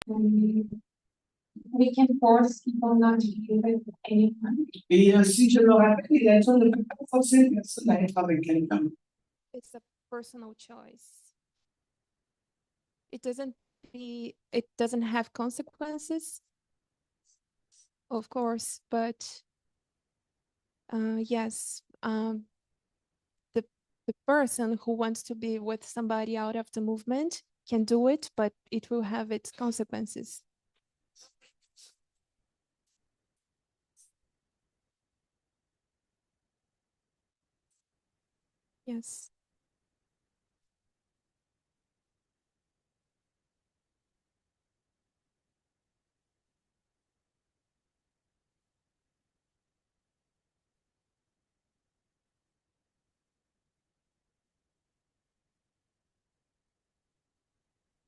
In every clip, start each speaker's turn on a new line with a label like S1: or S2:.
S1: We can force people not to do it anytime. Et si je me rappelle, il a dit on ne peut pas forcer une personne à être avec quelqu'un.
S2: It's a personal choice. It doesn't have consequences, of course, but yes, the person who wants to be with somebody out of the movement can do it, but it will have its consequences. Yes.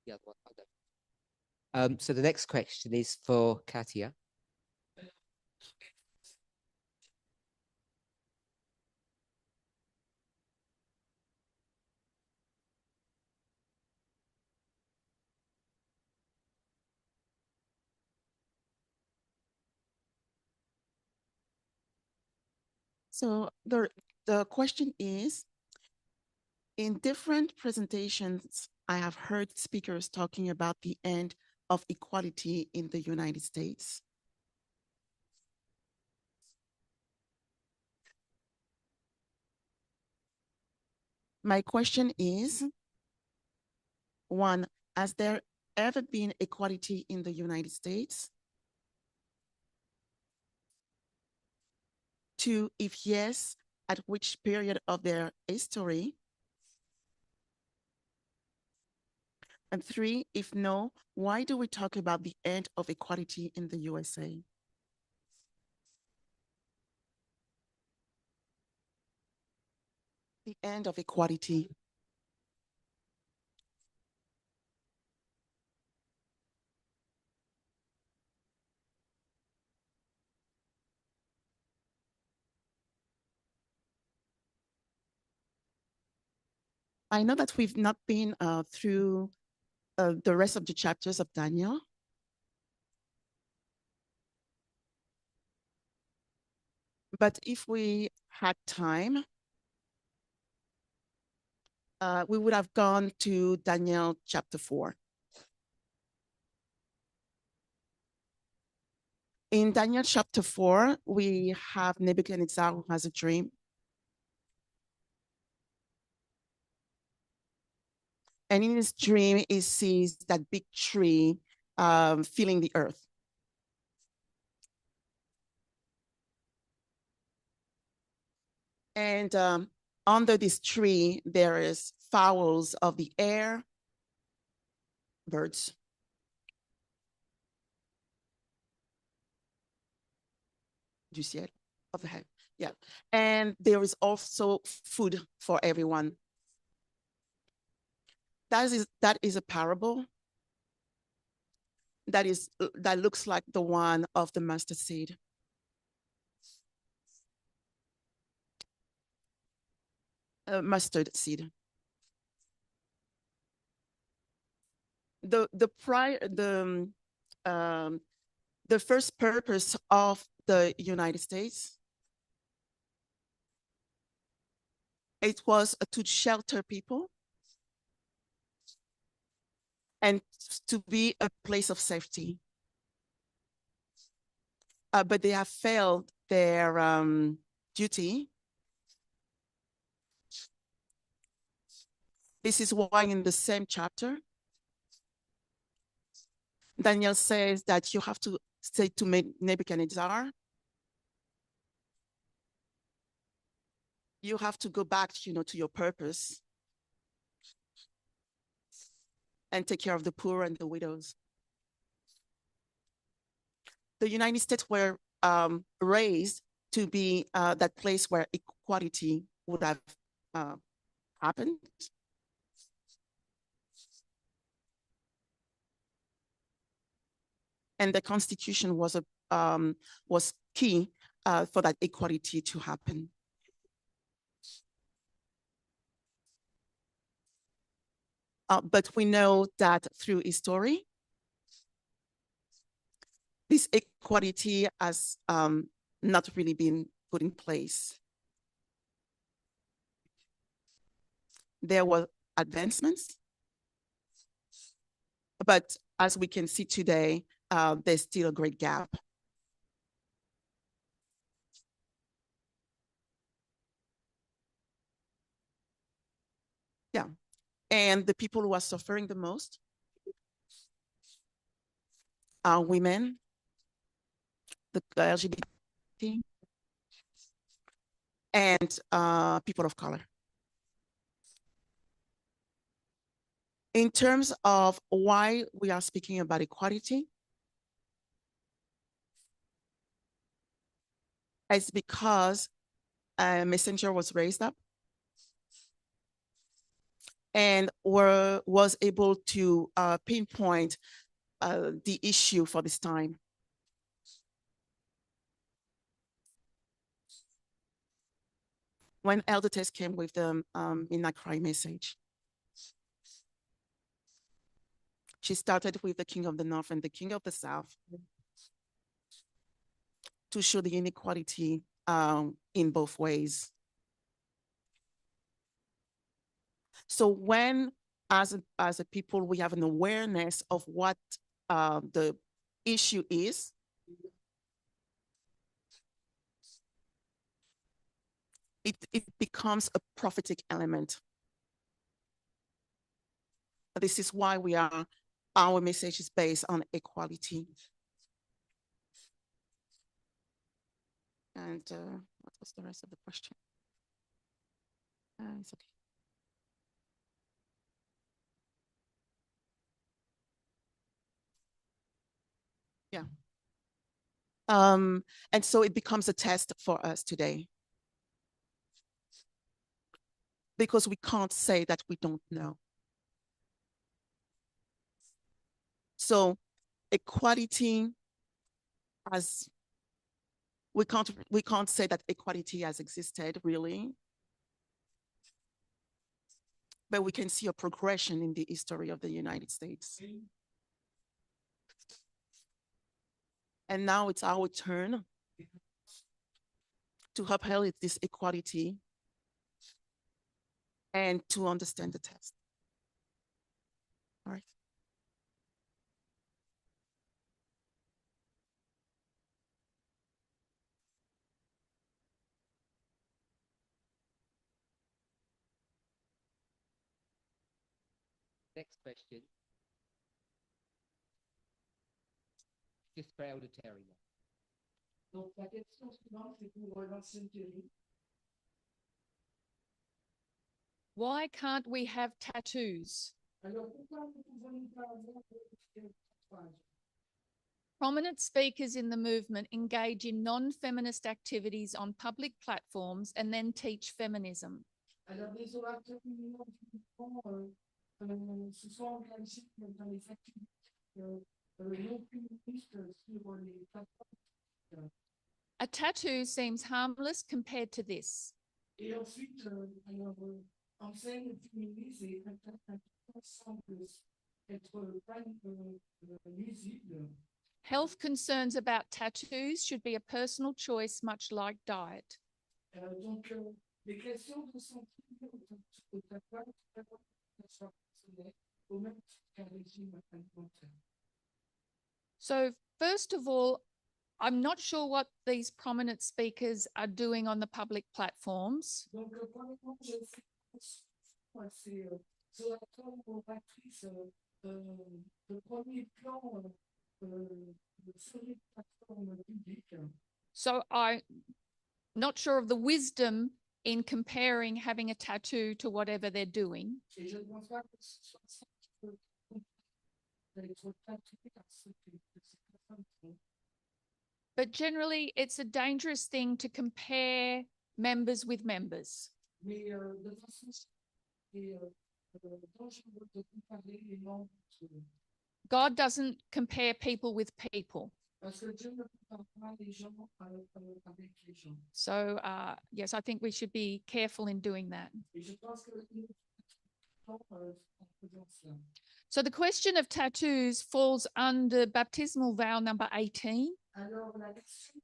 S3: Yeah, so the next question is for Katia.
S4: So the question is, in different presentations, I have heard speakers talking about the end of equality in the United States. My question is, one, has there ever been equality in the United States? Two, if yes, at which period of their history? And three, if no, why do we talk about the end of equality in the USA? The end of equality. I know that we've not been through the rest of the chapters of Daniel. But if we had time, we would have gone to Daniel chapter 4. In Daniel chapter 4, we have Nebuchadnezzar who has a dream. And in his dream, he sees that big tree filling the earth. And under this tree, there is fowls of the air, birds. Du ciel, of the heaven, yeah. And there is also food for everyone. That is a parable that looks like the one of the mustard seed. Mustard seed. The first purpose of the United States, it was to shelter people and to be a place of safety. But they have failed their duty. This is why in the same chapter, Daniel says that you have to say to Nebuchadnezzar, you have to go back, to your purpose and take care of the poor and the widows. The United States were raised to be that place where equality would have happened. And the Constitution was key for that equality to happen. But we know that through history, this equality has not really been put in place. There were advancements, but as we can see today, there's still a great gap. Yeah, and the people who are suffering the most are women, the LGBT, and people of color. In terms of why we are speaking about equality, it's because a messenger was raised up and was able to pinpoint the issue for this time. When Elder Tess came with the Midnight Cry message, she started with the King of the North and the King of the South to show the inequality in both ways. So when, as a people, we have an awareness of what the issue is, it becomes a prophetic element. This is why our message is based on equality. And what was the rest of the question? It's okay. Yeah. And so it becomes a test for us today, because we can't say that we don't know. So equality we can't say that equality has existed really, but we can see a progression in the history of the United States. And now it's our turn to uphold this equality and to understand the test. All right.
S3: Next question. Just for Elder Terry.
S1: Donc, la question suivante, c'est pour l'ancienne Thierry.
S5: Why can't we have tattoos?
S1: Alors, pourquoi nous pouvons pas avoir de tatouage?
S5: Prominent speakers in the movement engage in non-feminist activities on public platforms and then teach feminism.
S1: Alors, les orateurs se sont engagés dans les activités non féministes sur les plateformes.
S5: A tattoo seems harmless compared to this.
S1: Et ensuite, enseigne féministe et semble être pas lisible.
S5: Health concerns about tattoos should be a personal choice, much like diet.
S1: Donc, les questions de santé au tatouage sont personnelles au même titre qu'un régime alimentaire.
S5: So first of all, I'm not sure what these prominent speakers are doing on the public platforms.
S1: Donc, premièrement, je sais ces orateurs ou oratrices de premier plan sur les plateformes publiques.
S5: So I'm not sure of the wisdom in comparing having a tattoo to whatever they're doing.
S1: Et je ne pense pas que ce soit ça qui peut être tatoué à ce que ces personnes font.
S5: But generally, it's a dangerous thing to compare members with members.
S1: Mais de façon dangereux de comparer les membres entre eux.
S5: God doesn't compare people with people.
S1: Parce que Dieu ne compare pas les gens avec les gens.
S5: So yes, I think we should be careful in doing that.
S1: Et je pense que en faisant cela.
S5: So the question of tattoos falls under baptismal vow number 18.
S1: Alors, la question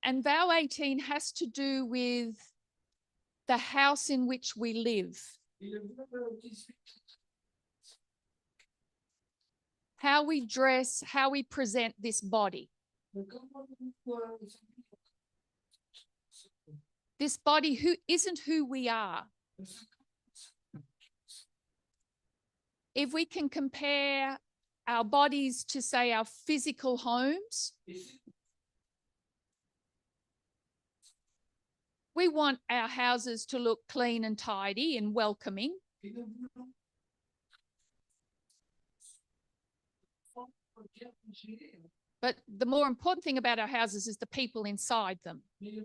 S5: And vow 18 has to do with the house in which we live,
S1: et le vœu 18,
S5: how we dress, how we present this body.
S1: comment nous
S5: This body who isn't who we are. If we can compare our bodies to, say, our physical homes, we want our houses to look clean and tidy and welcoming.
S1: et nous voulons bien bouger,
S5: But the more important thing about our houses is the people inside them.
S1: mais le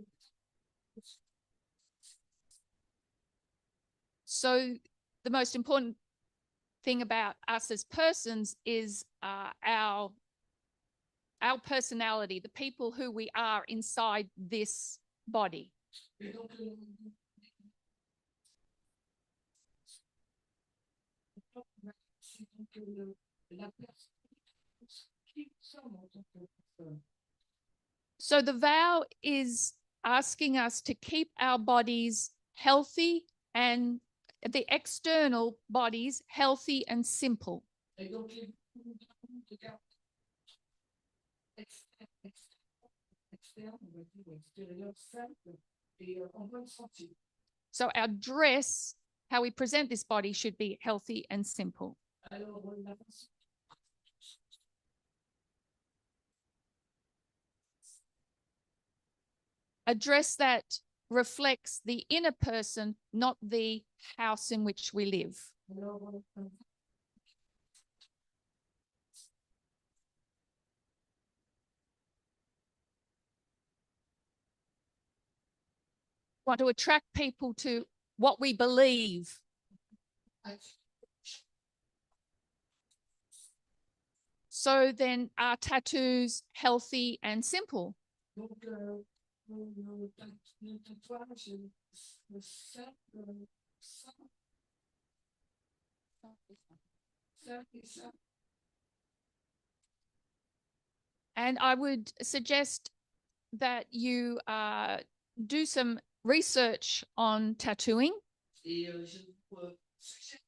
S5: So the most important thing about us as persons is our personality, the people who we are inside this body.
S1: et donc, c'est donc la personne qui nous sommes en tant que personne.
S5: So the vow is asking us to keep our bodies healthy and the external bodies healthy and simple.
S1: Et donc, les nous devons regarder externe, on va dire, extérieur, simple et en bonne santé.
S5: So our dress, how we present this body, should be healthy and simple.
S1: Alors, la façon
S5: A dress that reflects the inner person, not the house in which we live.
S1: alors,
S5: Want to attract people to what we believe. So then are tattoos healthy and simple?
S1: donc, le tatouage, le simple, simple et simple.
S5: And I would suggest that you do some research on tattooing.
S1: Et je vous suggère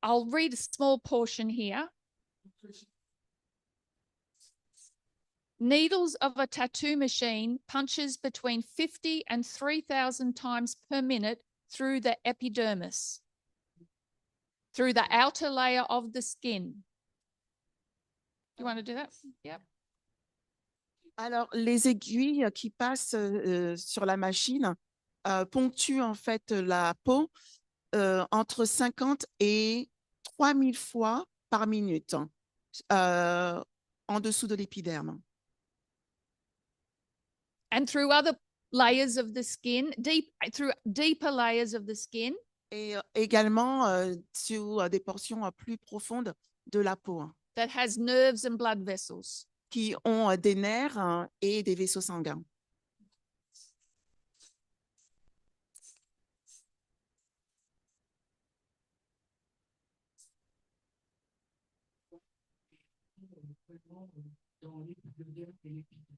S5: I'll read a small portion here.
S1: que je
S5: Needles of a tattoo machine punches between 50 and 3,000 times per minute through the epidermis, through the outer layer of the skin. You want to do that? Yep.
S4: Alors, les aiguilles qui passent sur la machine ponctuent en fait la peau entre 50 et 3000 fois par minute en dessous de l'épiderme.
S5: And through other layers of the skin, through deeper layers of the skin.
S4: Et également sur des portions plus profondes de la peau
S5: That has nerves and blood vessels.
S4: qui ont des nerfs et des vaisseaux sanguins.
S1: dans l'épiderme et l'épiderme.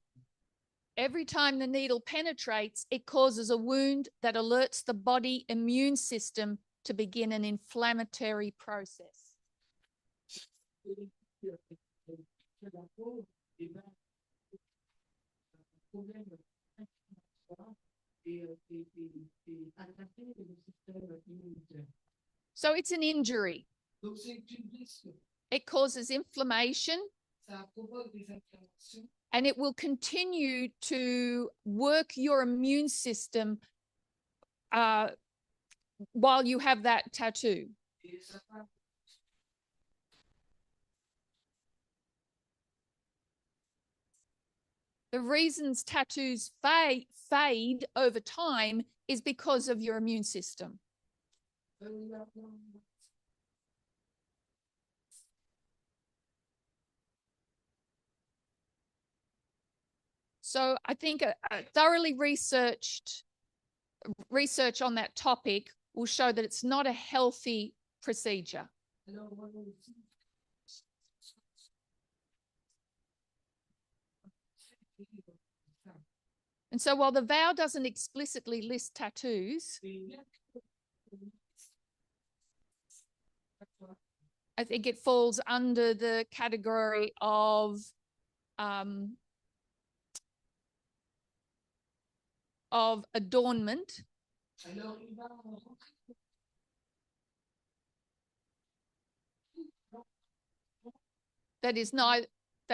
S5: Every time the needle penetrates, it causes a wound that alerts the body immune system to begin an inflammatory process.
S1: La peau, et ben, problème inflammatoire et attaquer le système immunitaire.
S5: So it's an injury.
S1: Donc, c'est une blessure.
S5: It causes inflammation
S1: Ça provoque des inflammations
S5: and it will continue to work your immune system while you have that tattoo.
S1: et ça va.
S5: The reasons tattoos fade over time is because of your immune system. So I think a thoroughly research on that topic will show that it's not a healthy procedure.
S1: Alors, moi, aussi,
S5: And so while the vow doesn't explicitly list tattoos, I think it falls under the category of adornment.
S1: alors, il va rentrer
S5: That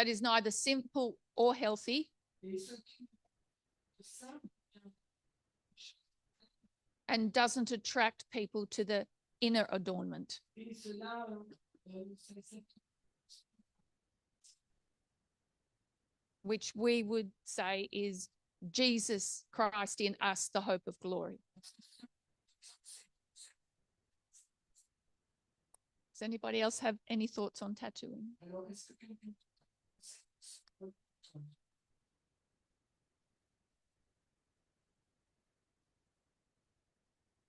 S5: is neither simple or healthy,
S1: et ce qui est simple,
S5: and doesn't attract people to the inner adornment.
S1: et cela, c'est
S5: Which we would say is Jesus Christ in us, the hope of glory. Does anybody else have any thoughts on tattooing?
S1: alors, est-ce que quelqu'un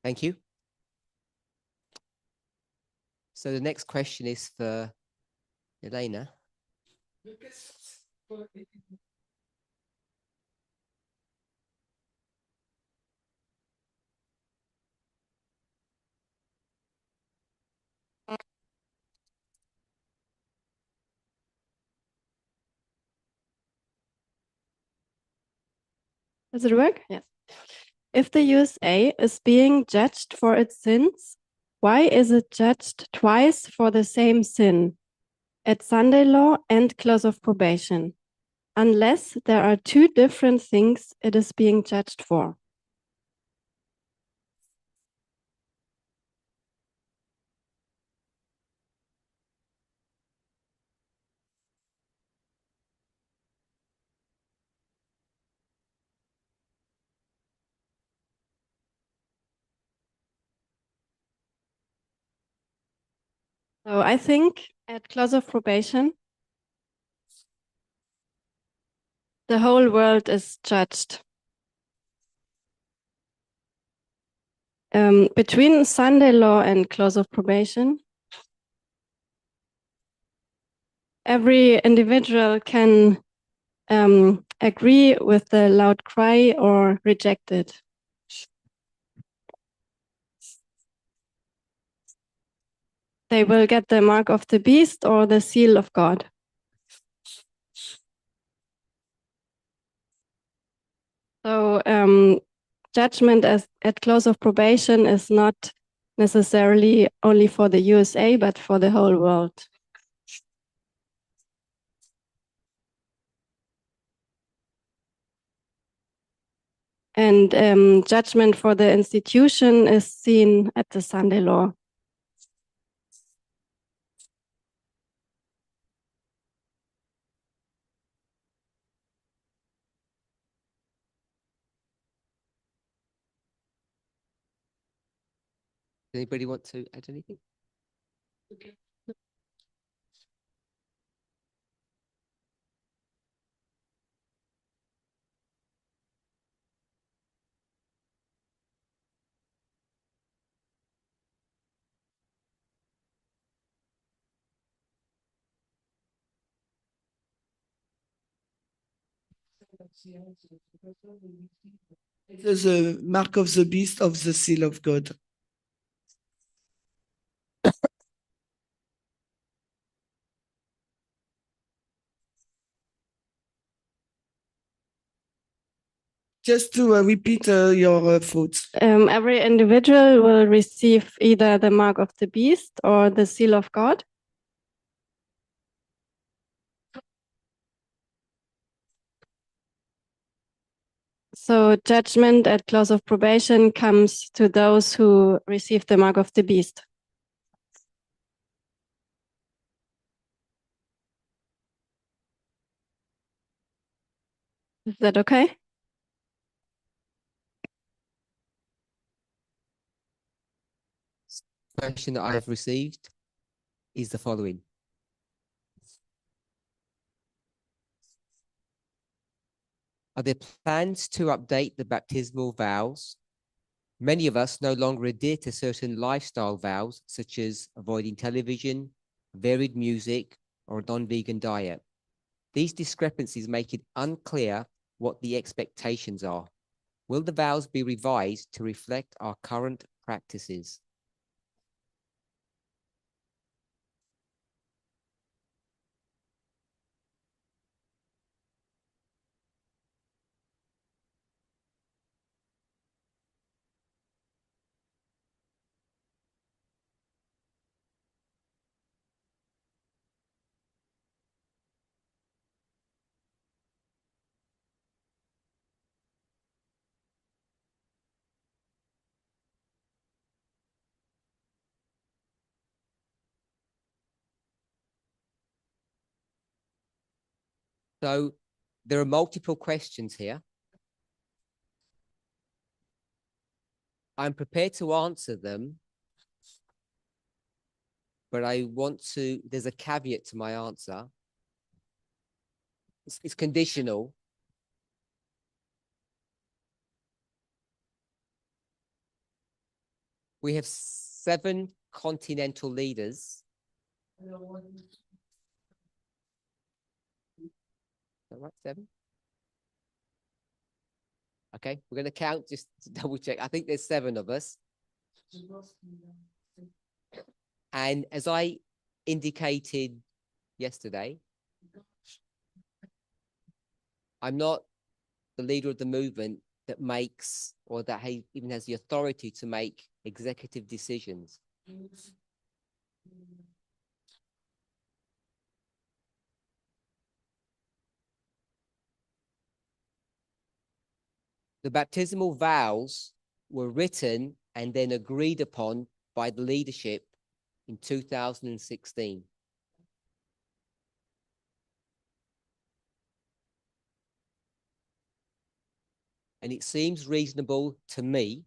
S3: Thank you. So the next question is for Elena.
S1: de question pour
S6: Does it work? Yes. If the USA is being judged for its sins, why is it judged twice for the same sin at Sunday law and close of probation, unless there are two different things it is being judged for? So I think at close of probation, the whole world is judged. Between Sunday law and close of probation, every individual can agree with the loud cry or reject it. They will get the mark of the beast or the seal of God. So judgment at close of probation is not necessarily only for the USA, but for the whole world. And judgment for the institution is seen at the Sunday law.
S3: Anybody want to add anything?
S1: Okay.
S7: The mark of the beast of the seal of God. Just to repeat your thoughts.
S6: Every individual will receive either the mark of the beast or the seal of God. So judgment at close of probation comes to those who receive the mark of the beast. Is that okay?
S3: Question that I have received is the following. Are there plans to update the baptismal vows? Many of us no longer adhere to certain lifestyle vows, such as avoiding television, varied music, or a non-vegan diet. These discrepancies make it unclear what the expectations are. Will the vows be revised to reflect our current practices? So there are multiple questions here. I'm prepared to answer them, but there's a caveat to my answer. It's conditional. We have 7 continental leaders. Is that right, 7? Okay, we're going to count just to double check. I think there's 7 of us. And as I indicated yesterday, I'm not the leader of the movement that makes or that even has the authority to make executive decisions. The baptismal vows were written and then agreed upon by the leadership in 2016. And it seems reasonable to me,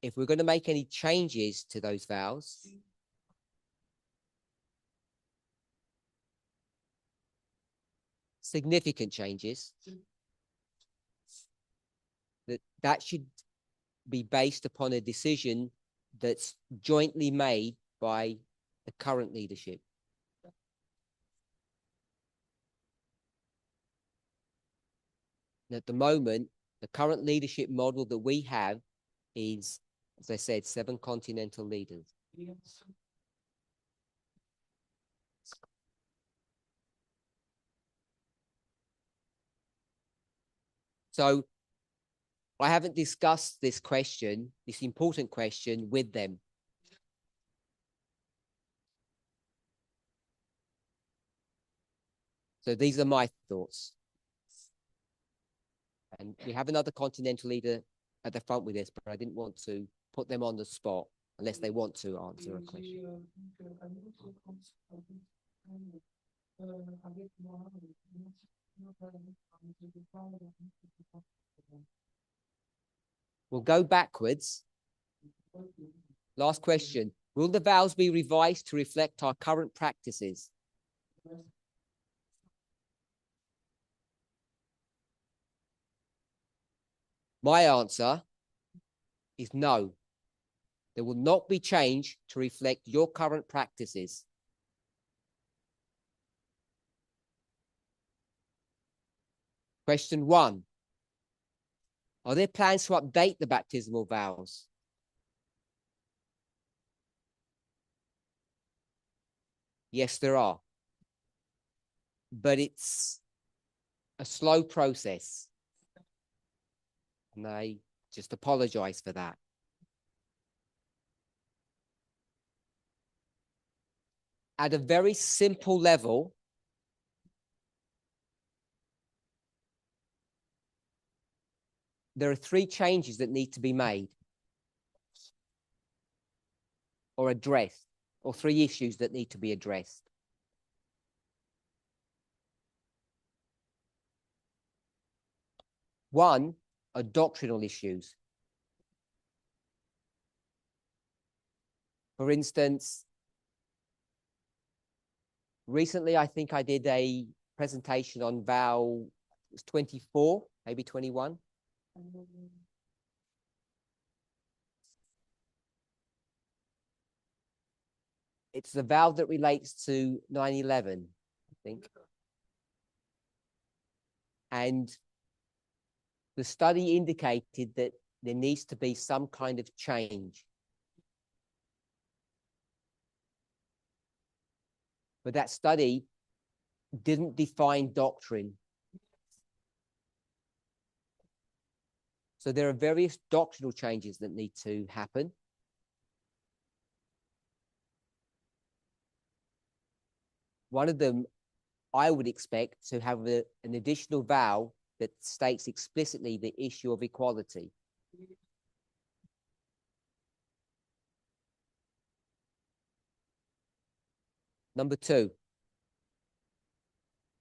S3: if we're going to make any changes to those vows, significant changes, that should be based upon a decision that's jointly made by the current leadership. And at the moment, the current leadership model that we have is, as I said, 7 continental leaders. So I haven't discussed this question, this important question, with them. So these are my thoughts. And we have another continental leader at the front with us, but I didn't want to put them on the spot unless they want to answer a question. We'll go backwards. Last question. Will the vows be revised to reflect our current practices? My answer is no. There will not be change to reflect your current practices. Question 1. Are there plans to update the baptismal vows? Yes, there are. But it's a slow process. And I just apologize for that. At a very simple level, there are 3 changes that need to be made or addressed, or 3 issues that need to be addressed. One are doctrinal issues. For instance, recently I think I did a presentation on vowel, it's 24, maybe 21. It's the vowel that relates to 9/11, I think. And the study indicated that there needs to be some kind of change. But that study didn't define doctrine. So there are various doctrinal changes that need to happen. One of them, I would expect to have an additional vowel that states explicitly the issue of equality. Number 2,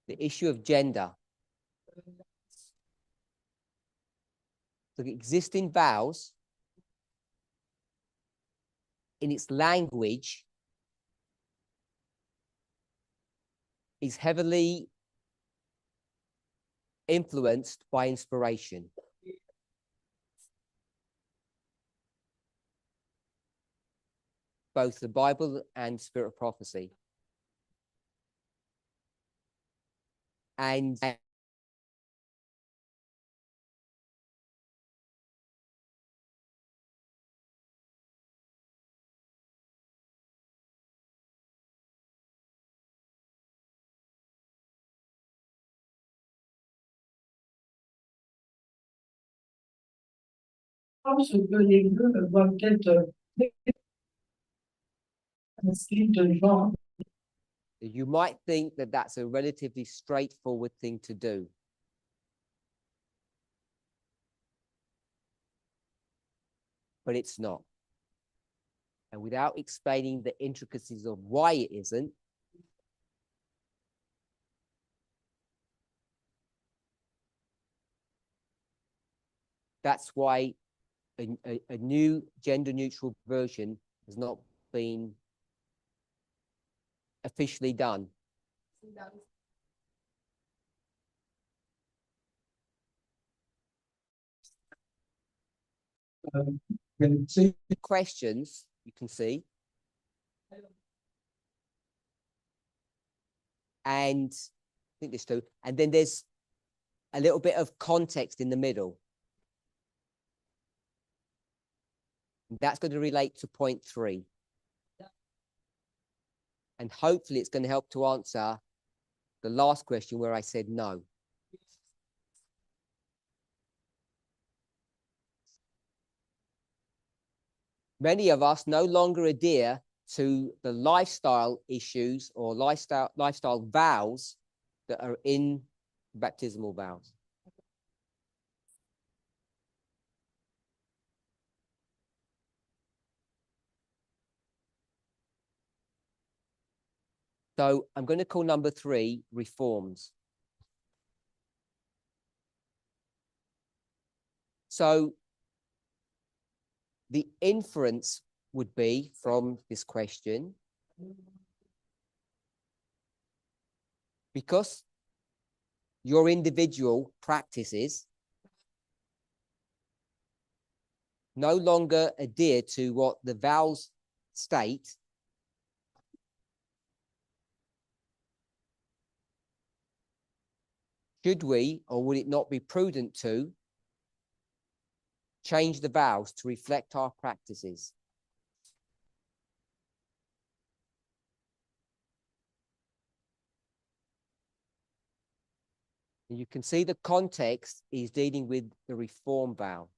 S3: the issue of gender. The existing vowels in its language is heavily influenced by inspiration. Both the Bible and Spirit of Prophecy. And
S1: pense que les deux doivent être inscrits de genre.
S3: you might think that that's a relatively straightforward thing to do. But it's not. And without explaining the intricacies of why it isn't, that's why a new gender-neutral version has not been officially done. Questions, you can see. And I think there's 2. And then there's a little bit of context in the middle. That's going to relate to point 3. And hopefully it's going to help to answer the last question where I said no. Many of us no longer adhere to the lifestyle issues or lifestyle vows that are in baptismal vows. So I'm going to call number 3 reforms. So the inference would be from this question, because your individual practices no longer adhere to what the vows state, should we, or would it not be prudent to change the vows to reflect our practices? And you can see the context is dealing with the reform vow.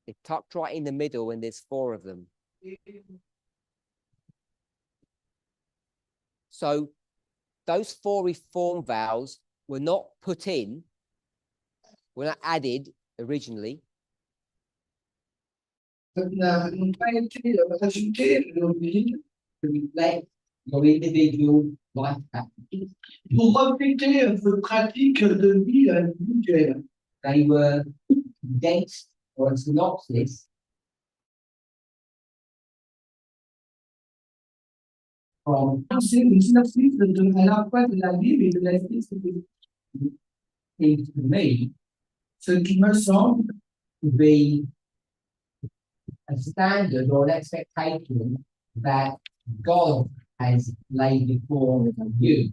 S3: They're tucked right in the middle and there's 4 of them. So those 4 reform vows were not put in, were not added originally.
S1: N'ont pas été ajoutés à l'origine
S3: Your individual life practices.
S1: pour refléter vos pratiques de vie individuelle.
S3: They were condensed or a synopsis from
S1: C'est une synopsis à la fois de la Bible et de la vie.
S3: seems to me
S1: Ce qui me semble
S3: to be a standard or an expectation that God has laid before you.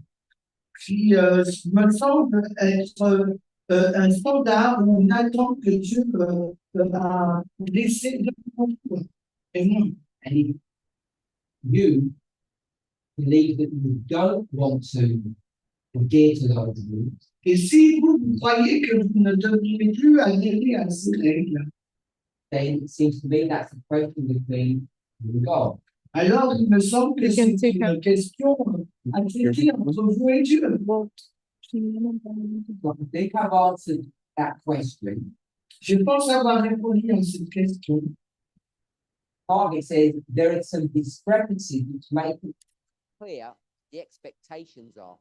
S1: qui me semble être un standard où on attend que Dieu a laissé devant toi et moi.
S3: And if you believe that you don't want to adhere to those rules,
S1: Et si vous croyez que vous ne devriez plus adhérer à ces règles,
S3: then it seems to me that's a question between you and God.
S1: alors il me semble que
S2: You can
S1: c'est
S2: take
S1: une question à traiter entre vous et Dieu.
S3: So I think I've answered that question.
S1: Je pense avoir répondu à cette question.
S3: Target says there are some discrepancies which make it clear the expectations are.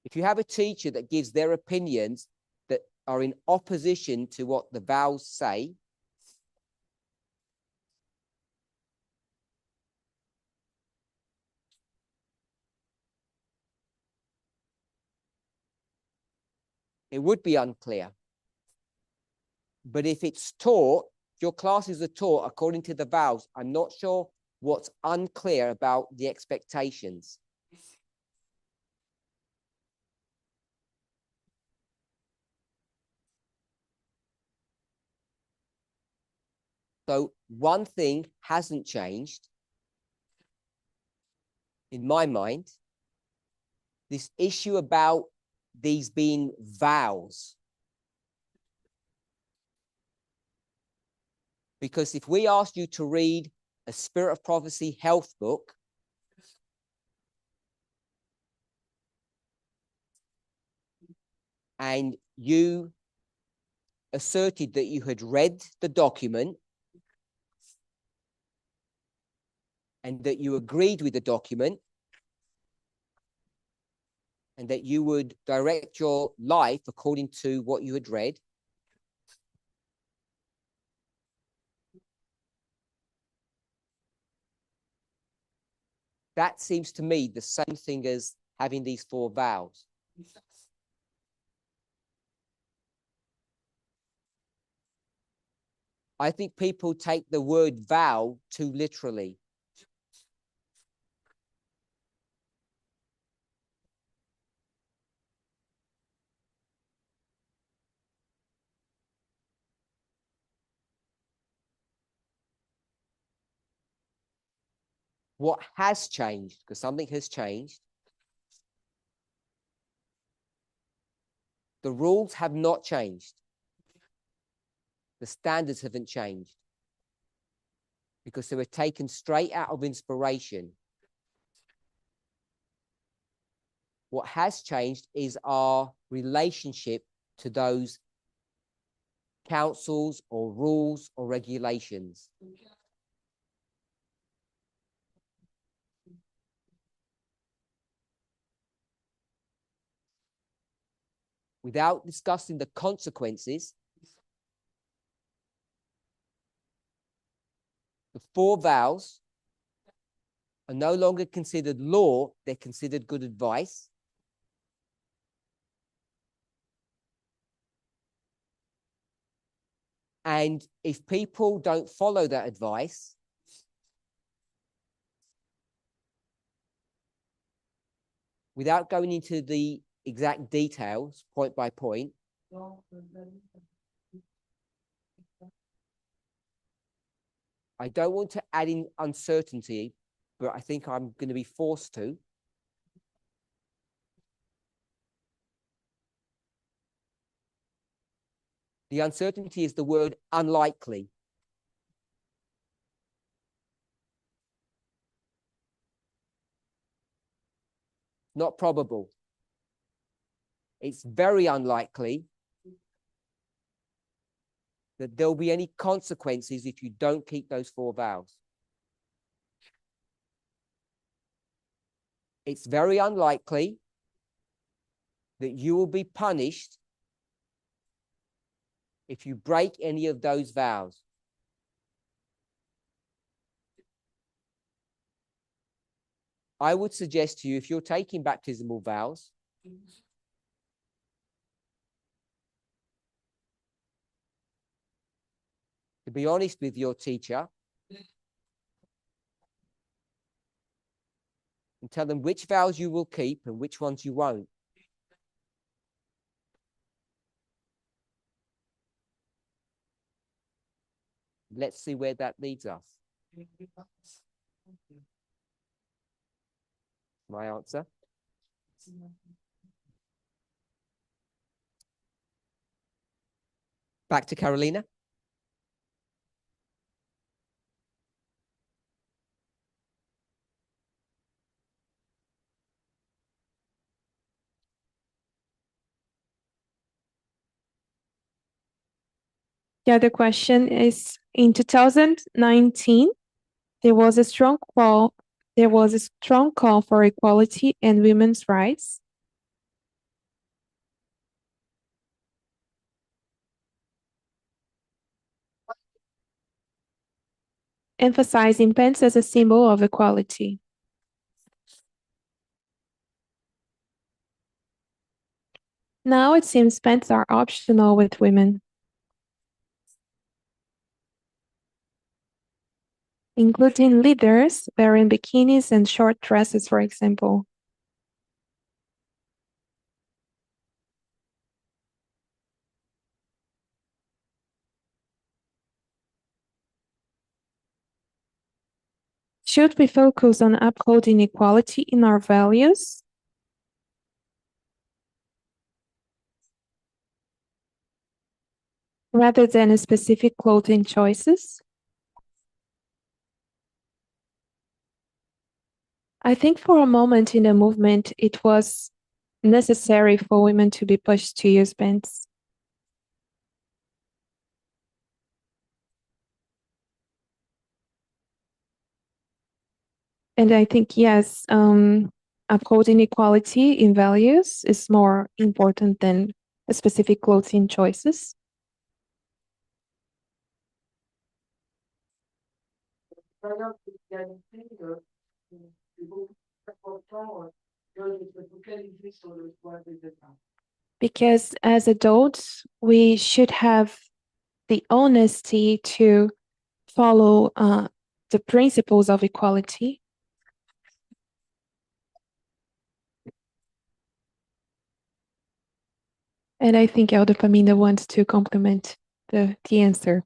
S3: If you have a teacher that gives their opinions that are in opposition to what the vows say, it would be unclear. But if it's taught, if your classes are taught according to the vows, I'm not sure what's unclear about the expectations. So one thing hasn't changed in my mind, this issue about these being vows. Because if we asked you to read a Spirit of Prophecy health book, and you asserted that you had read the document and that you agreed with the document and that you would direct your life according to what you had read, that seems to me the same thing as having these 4 vows. I think people take the word vow too literally. What has changed, because something has changed, the rules have not changed. The standards haven't changed because they were taken straight out of inspiration. What has changed is our relationship to those councils or rules or regulations. Without discussing the consequences, the 4 vows are no longer considered law, they're considered good advice. And if people don't follow that advice, without going into the exact details, point by point, I don't want to add in uncertainty, but I think I'm going to be forced to. The uncertainty is the word unlikely. Not probable. It's very unlikely that there'll be any consequences if you don't keep those 4 vows. It's very unlikely that you will be punished if you break any of those vows. I would suggest to you, if you're taking baptismal vows, to be honest with your teacher and tell them which vows you will keep and which ones you won't. Let's see where that leads us. My answer. Back to Carolina.
S2: The other question is, in 2019, there was a strong call for equality and women's rights. Emphasizing pants as a symbol of equality. Now it seems pants are optional with women, including leaders wearing bikinis and short dresses, for example. Should we focus on upholding equality in our values? Rather than specific clothing choices? I think for a moment in the movement, it was necessary for women to be pushed to use pants. And I think, yes, upholding equality in values is more important than specific clothing choices. Because as adults, we should have the honesty to follow the principles of equality. And I think Elder Parminder wants to complement the answer.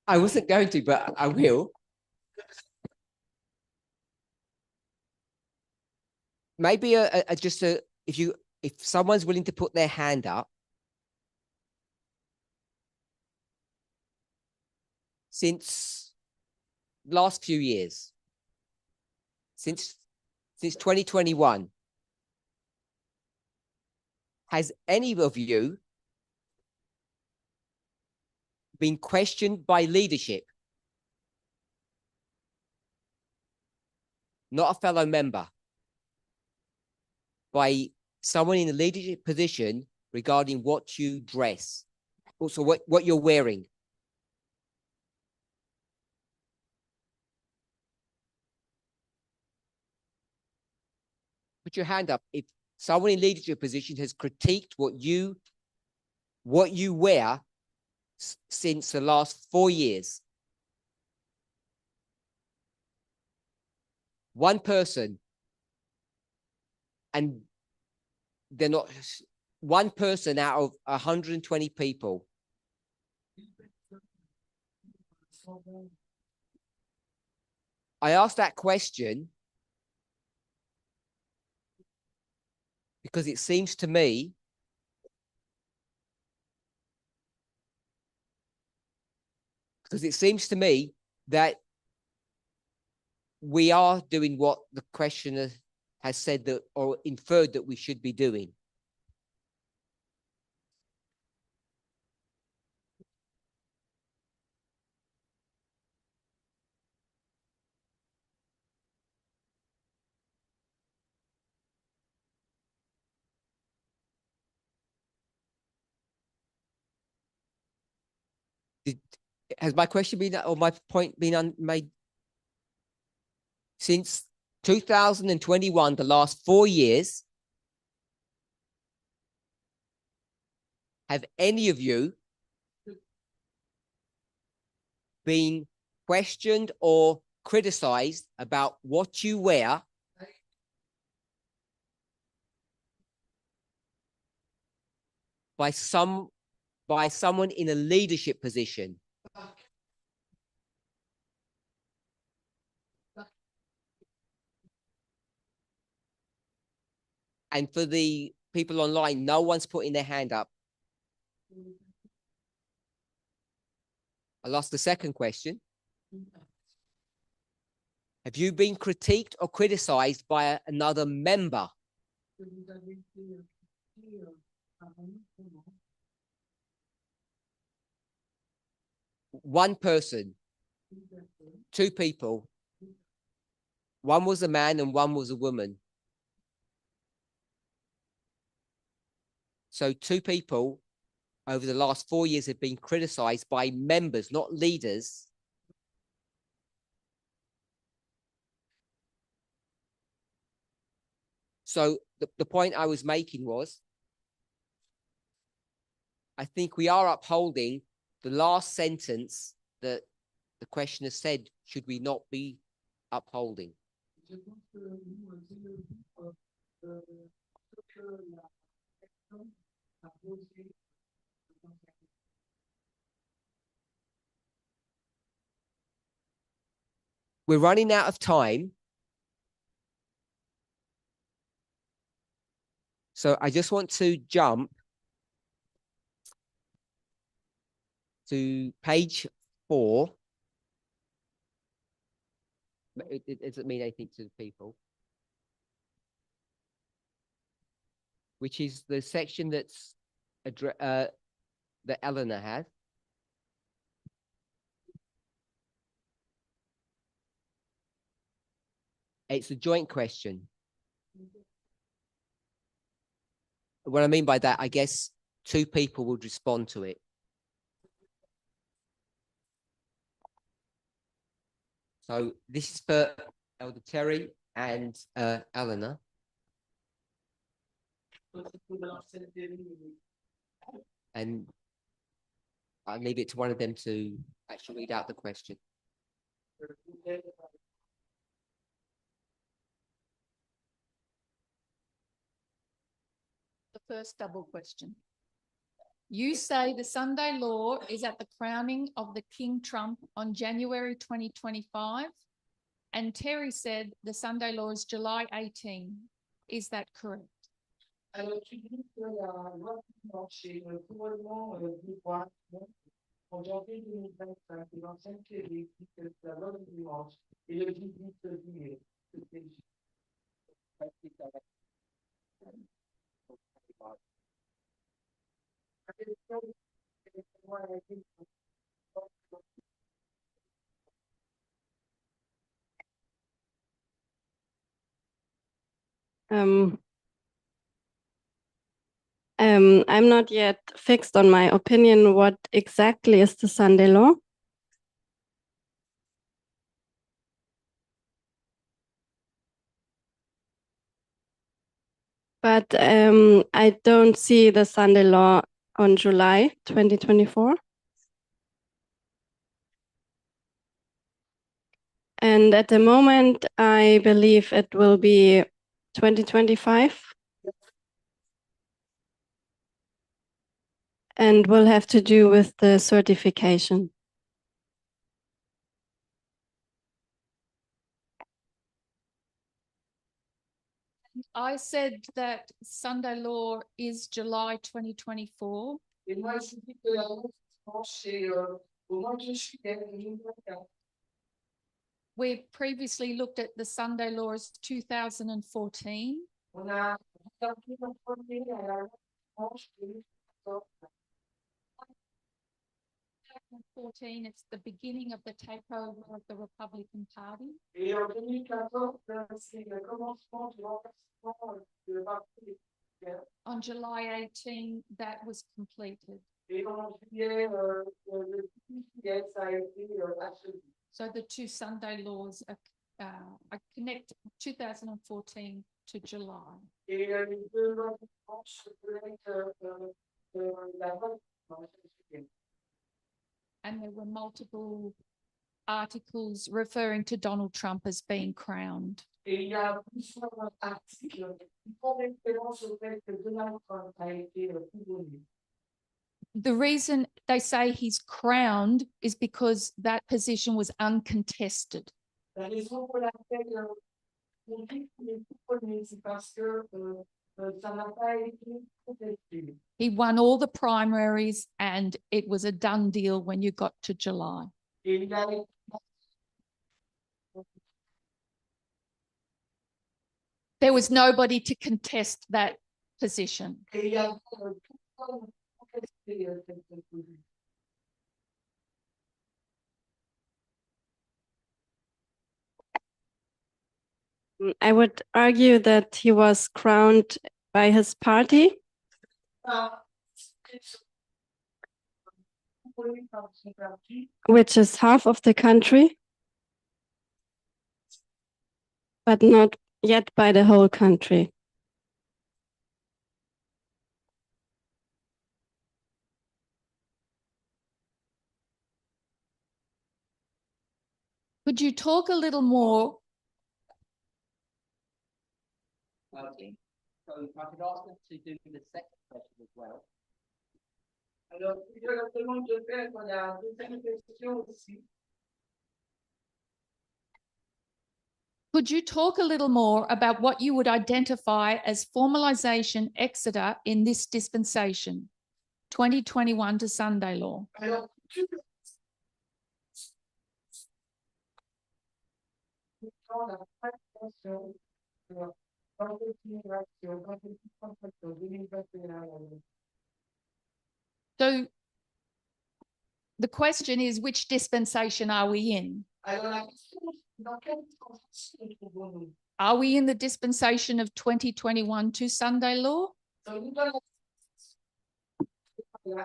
S3: I wasn't going to, but I will. Maybe if someone's willing to put their hand up, since last few years, since 2021, has any of you been questioned by leadership? Not a fellow member, by someone in a leadership position regarding what you dress, also what you're wearing. Put your hand up if someone in leadership position has critiqued what you wear since the last 4 years. One person, and they're not one person out of 120 people. I asked that question because it seems to me that we are doing what the questioner has said that, or inferred that we should be doing. Has my question been, or my point been made? Since 2021, the last 4 years, have any of you been questioned or criticized about what you wear by someone in a leadership position? And for the people online, no one's putting their hand up. I lost the second question. Have you been critiqued or criticized by another member? One person, two people. One was a man and one was a woman. So two people over the last 4 years have been criticized by members, not leaders. So the point I was making was, I think we are upholding the last sentence that the questioner said, should we not be upholding? We're running out of time. So I just want to jump to page 4. It doesn't mean anything to the people. Which is the section that's that Eleanor has. It's a joint question. What I mean by that, I guess two people would respond to it. So this is for Elder Terry and Eleanor. And I'll leave it to one of them to actually read out the question.
S5: The first double question. You say the Sunday law is at the crowning of the King Trump on January 2025, and Terry said the Sunday law is July 18. Is that correct?
S1: Alors, tu dis que la loi chez le gouvernement du roi en janvier 2025 et l'ancienne Québec dit que la loi du dimanche et le 18 juillet.
S6: I'm not yet fixed on my opinion what exactly is the Sunday law. But I don't see the Sunday law on July 2024. And at the moment, I believe it will be 2025. And will have to do with the certification.
S5: I said that Sunday law is July 2024.
S1: Et moi, je dis que la loi du dimanche, c'est au mois de juillet 2024.
S5: We previously looked at the Sunday law as 2014.
S1: On a regardé le premier à la loi du dimanche 2014.
S5: 2014, it's the beginning of the takeover of the Republican Party.
S1: Et en 2014, c'est le commencement du renversement du parti républicain.
S5: On July 18, that was completed.
S1: Et en juillet, le 10 juillet, ça a été achevé.
S5: So the two Sunday laws are connect 2014 to July.
S1: Et les deux lois dimanche se connectent la loi dimanche.
S5: And there were multiple articles referring to Donald Trump as being crowned.
S1: Et il y a plusieurs articles qui font référence au fait que Donald Trump a été couronné.
S5: The reason they say he's crowned is because that position was uncontested.
S1: La raison pour laquelle on dit qu'il est couronné, c'est parce que ça n'a pas été contesté.
S5: He won all the primaries and it was a done deal when you got to July.
S1: Et il a
S5: There was nobody to contest that position.
S1: et il y a tout le monde contesté cette position.
S6: I would argue that he was crowned by his party, which is half of the country, but not yet by the whole country.
S5: Could you talk a little more?
S3: Okay. So I could ask them to do the second question as well.
S1: Alors, je leur demande de faire la deuxième question aussi.
S5: Could you talk a little more about what you would identify as formalization exeter in this dispensation, 2021 to Sunday law?
S1: Alors, dans la présentation, dans l'immigration, dans les contractions 2021.
S5: So the question is, which dispensation are we in?
S1: Alors, la question, dans quelle dispensation trouvons-nous?
S5: Are we in the dispensation of 2021 to Sunday law?
S1: Sommes-nous dans la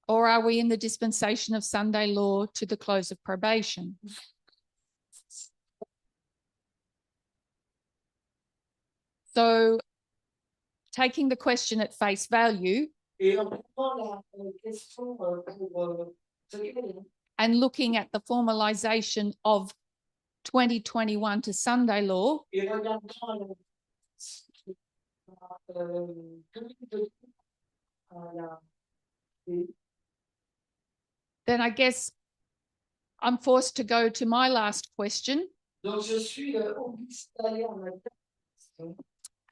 S5: Or are we in the dispensation of Sunday law to the close of probation? So taking the question at face value
S1: Et en prenant la question pour ce qu'elle est,
S5: and looking at the formalization of 2021 to Sunday law,
S1: et regardant
S5: then I guess I'm forced to go to my last question.
S1: donc je suis obligée d'aller en ma question.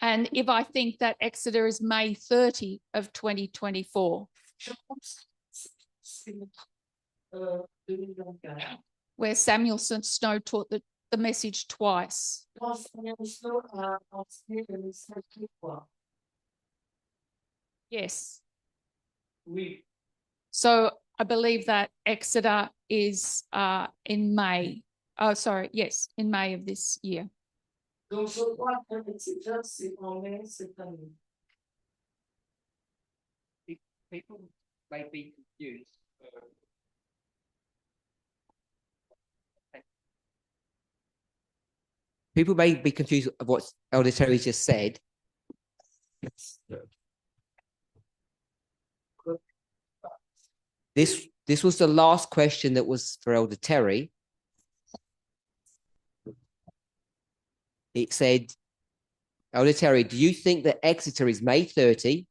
S5: And if I think that Exeter is May 30 of 2024,
S1: Je pense que c'est 2024.
S5: where Samuelson Snow taught the message twice.
S1: Quand Samuel Snow a enseigné le message deux fois.
S5: Yes.
S1: Oui.
S5: So I believe that Exeter is in May. Oh, sorry. Yes, in May of this year.
S1: Donc je crois que Exeter, c'est en mai cette année.
S3: People may be confused. People may be confused of what Elder Terry just said. This was the last question that was for Elder Terry. It said, Elder Terry, do you think that Exeter is May 30?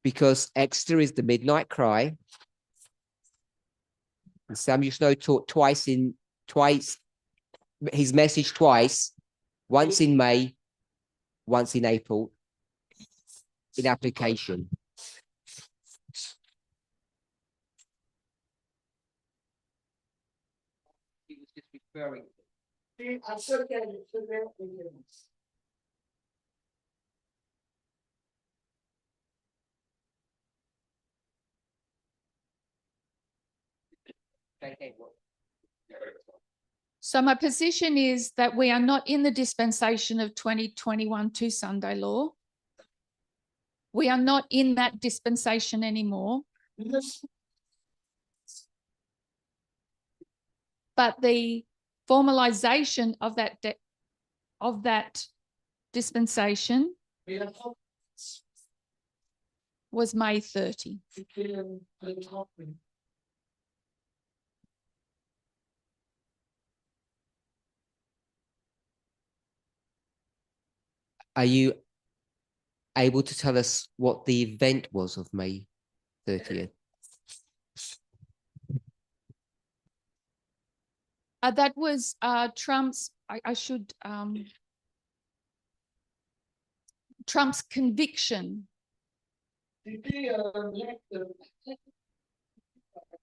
S3: Because Exeter is the midnight cry. And Samuel Snow taught his message twice, once in May, once in April, in application. He was just referring.
S1: Et à ce qu'elle faisait référence.
S5: So my position is that we are not in the dispensation of 2021 to Sunday law. We are not in that dispensation anymore. But the formalization of that dispensation was May 30.
S3: Are you able to tell us what the event was of May 30th?
S5: That was Trump's, Trump's conviction.
S1: C'était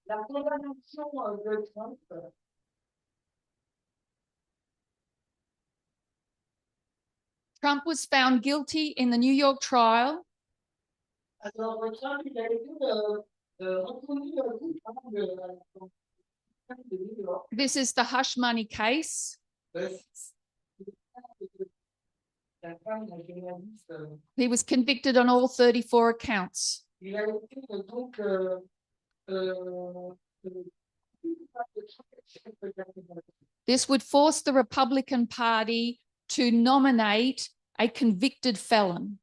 S1: la condamnation de Trump.
S5: Trump was found guilty in the New York trial.
S1: Alors, Trump, il a été reconnu coupable de New York.
S5: This is the hush money case.
S1: La femme d'un journaliste.
S5: He was convicted on all 34 accounts.
S1: Il a été donc
S5: This would force the Republican Party to nominate a convicted felon.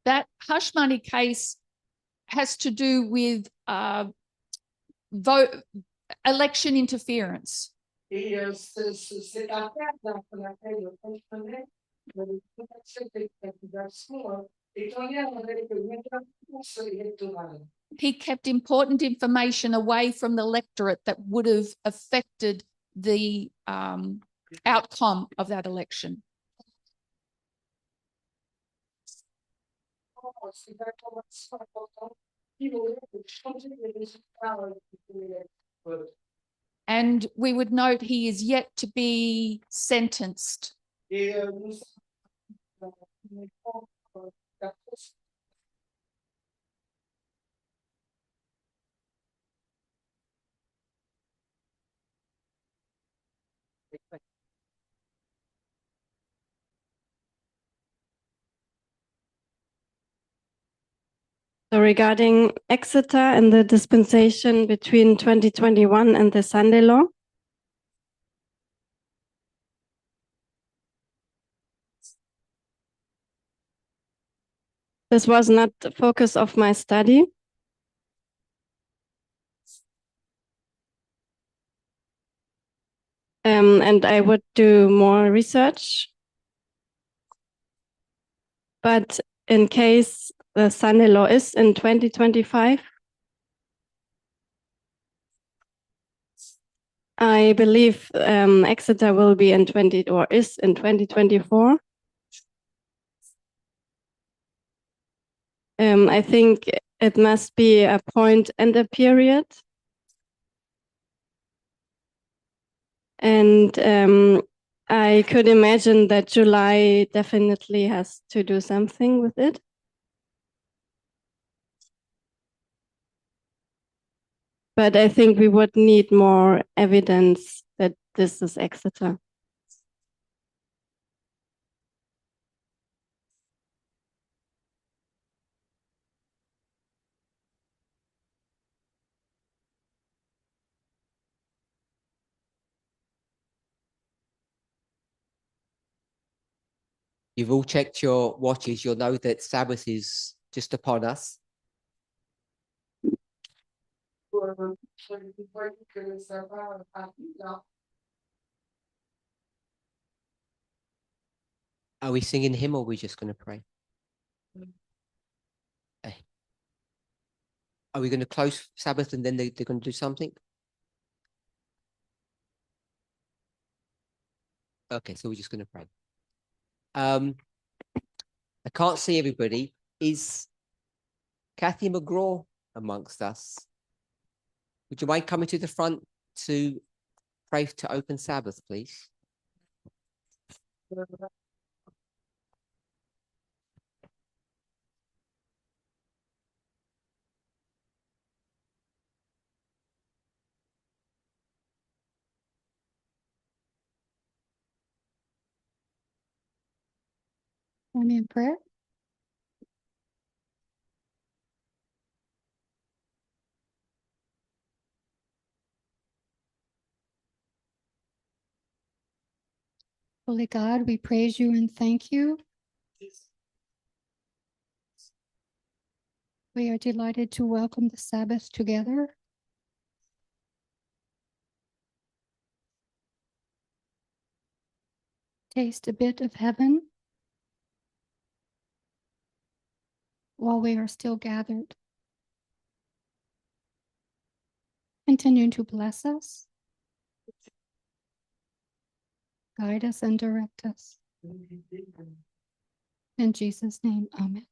S5: That hush money case has to do with election interference.
S1: Et cette affaire qu'on appelle le fonctionnaire de cette accusation est en lien avec l'interférence électorale.
S5: He kept important information away from the electorate that would have affected the outcome of that election.
S1: C'est d'informations importantes qui vont changer les résultats du vote.
S5: And we would note he is yet to be sentenced.
S1: Et
S6: So regarding Exeter and the dispensation between 2021 and the Sunday law, this was not the focus of my study. And I would do more research. But in case the Sunday law is in 2025, I believe Exeter will be in 2024. I think it must be a point and a period. And I could imagine that July definitely has to do something with it. But I think we would need more evidence that this is Exeter.
S3: You've all checked your watches. You'll know that Sabbath is just upon us.
S1: que ça va arriver là.
S3: Are we singing hymn or are we just going to pray? Are we going to close Sabbath and then they're going to do something? Okay, so we're just going to pray. I can't see everybody. Is Kathy McGraw amongst us? Would you mind coming to the front to pray to open Sabbath, please?
S8: Join me in prayer. Holy God, we praise you and thank you. We are delighted to welcome the Sabbath together. Taste a bit of heaven while we are still gathered. Continue to bless us, guide us, and direct us. In Jesus' name, amen.